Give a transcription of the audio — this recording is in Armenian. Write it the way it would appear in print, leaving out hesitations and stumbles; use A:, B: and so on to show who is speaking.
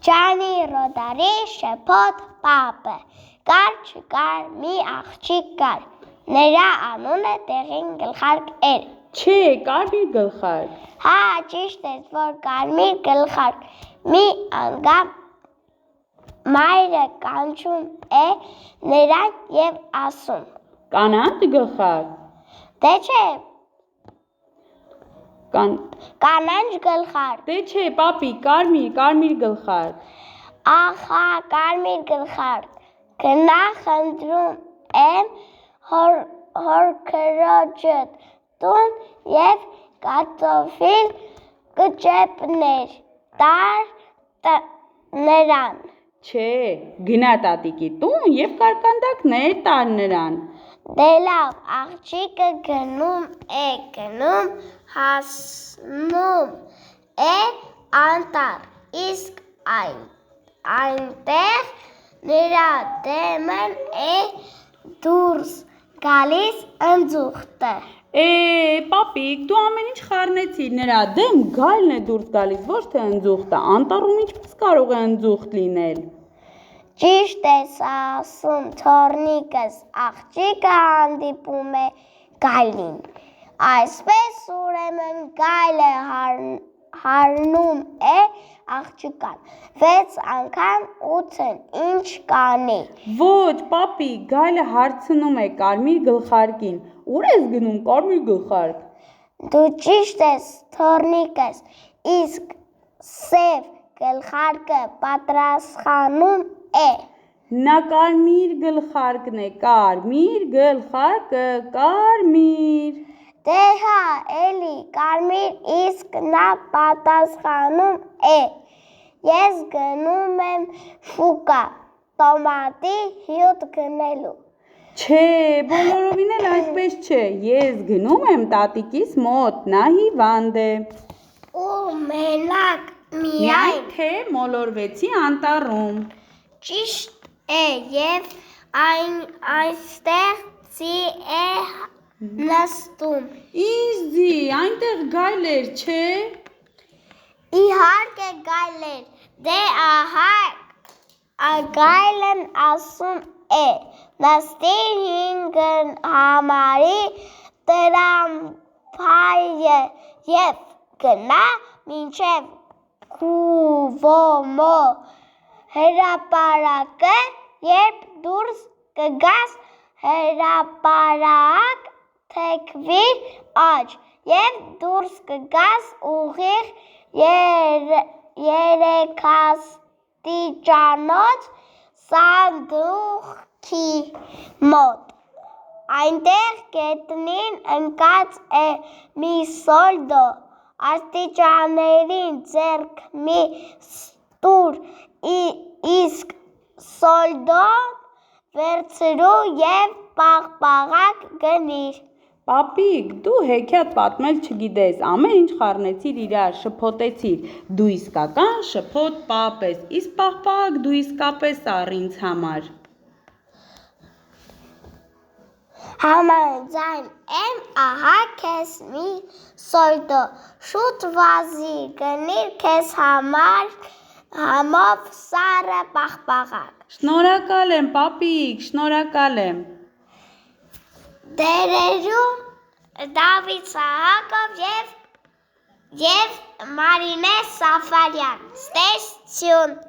A: Ջանի ռոդարի շփոթ պապը, կար չկար մի աղջիկ կար, նրա անունը տեղին գլխարկ էր։
B: Չէ, կարմիր գլխարկ։
A: Հա, ճիշտ է, որ կարմիր գլխարկ, մի անգամ մայրը կանչում է նրան և ասում.
B: Կանանչ գլխարկ։
A: Դե չէ, կանանչ գլխարկ։
B: Դե չէ, պապի, կարմիր գլխարկ։
A: Ահա, կարմիր գլխարկ, գնա խնդրում եմ հոր քրոջդ տուն և կարտոֆիլ կճեպներ տար նրան։
B: Չէ, գնա տատիկի տուն և կարկանդակներ տար նրան։
A: Դե լավ, աղջիկը գնում, հասնում է անտառ, իսկ այնտեղ նրա դեմն է դուրս գալիս ընձուղտը։
B: Պապիկ, դու ամեն ինչ խառնեցիր, նրա դեմ գայլն է դուրս գալիս, ոչ թե ընձուղտը, անտառում ինչպես կարող է ընձուղտ լինել։
A: Ճիշտ ես ասում, թոռնիկս, աղջիկը հանդիպում է գայլին։ Այսպես ուրեմն գայլը հարնում է աղջկան, 6 անգամ 8-ն ինչ կանի։
B: Ոչ, պապիկ, գայլը հարցնում է կարմիր գլխարկին, ուր ես գնում կարմիր գլխարկ։
A: Դու ճիշտ ես, թոռնիկս, իսկ սև գլխարկը պատասխանում է.
B: Նա կարմիր գլխարկն է, կարմիր գլխարկը, կարմիր։
A: Դե հա, էլի, կարմիր, իսկ նա պատասխանում է. Ես գնում եմ շուկա, տոմատի հյութ գնելու։
B: Չէ, բոլորովին էլ այսպես չէ, ես գնում եմ տատիկիս մոտ, նա հիվանդ է։
A: Ու մենակ
B: Միայն թե մոլորվեցի անտառում։
A: Ճիշտ է, և այստեղ ծի է նստում։
B: Իզի, այնտեղ գայլեր, չէ։
A: Իհարկե գայլեր, դե ահա գայլն ասում է. նստիր 5 համարի տրամփայը և գնա մինչև Քուվոմո հրապարակը, երբ դուրս կգաս հրապարակ, թեքվիր աջ և դուրս կգաս ուղիղ 3 աստիճանոց սանդուղքի մոտ, այնտեղ գետնին ընկած է մի սոլդո, աստիճաններին ձեռք մի ստուր, իսկ սոլդոն վերցրու և պաղպաղակ գնիր։
B: Պապիկ, դու հեքիաթ պատմել չգիտես, ամեն ինչ խառնեցիր իրար, շփոթեցիր, դու իսկական շփոթ պապ ես, իսկ պաղպաղակ դու իսկապես առ ինձ համար։
A: Համաձայն եմ, ահա քեզ մի սոլդո, շուտ վազի գնիր քեզ համար համով սառը պաղպաղակ։
B: Շնորհակալ եմ, պապիկ, շնորհակալ եմ։
A: Դերերում Դավիթ Սահակով և Մարինե Սաֆարյան, Ստեսություն։